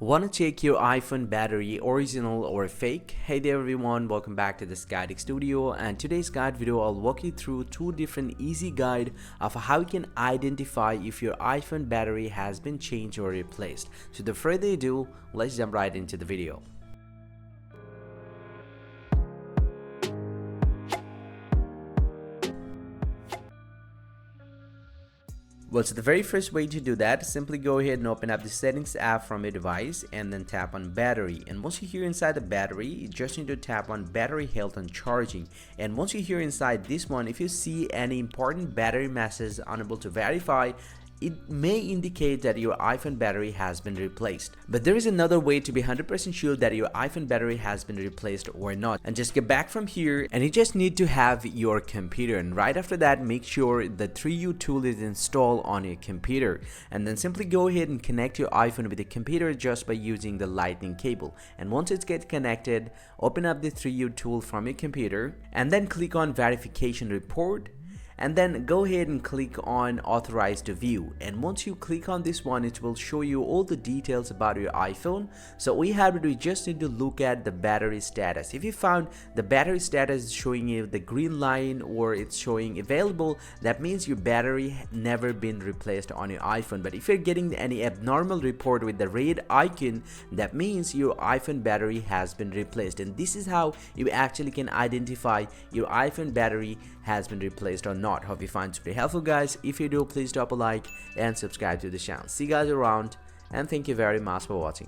Want to check your iPhone battery original or fake? Hey there everyone, welcome back to this guiding studio, and today's guide video I'll walk you through two different easy guide of how you can identify if your iPhone battery has been changed or replaced. So without further ado, let's jump right into the video. Well, so the very first way to do that, simply go ahead and open up the settings app from your device and then tap on battery. And once you're here inside the battery, you just need to tap on battery health and charging. And once you're here inside this one, if you see any important battery message unable to verify, it may indicate that your iPhone battery has been replaced. But there is another way to be 100% sure that your iPhone battery has been replaced or not. And just get back from here, and you just need to have your computer, and right after that make sure the 3U tool is installed on your computer, and then simply go ahead and connect your iPhone with the computer just by using the lightning cable. And once it gets connected, open up the 3U tool from your computer and then click on verification report, and then go ahead and click on authorize to view. And once you click on this one, it will show you all the details about your iPhone. So all you have to do is just need to look at the battery status. If you found the battery status is showing you the green line or it's showing available, that means your battery never been replaced on your iPhone. But if you're getting any abnormal report with the red icon, that means your iPhone battery has been replaced. And this is how you actually can identify your iPhone battery has been replaced or not. Hope you find it pretty helpful, guys. If you do, please drop a like and subscribe to the channel. See you guys around, and thank you very much for watching.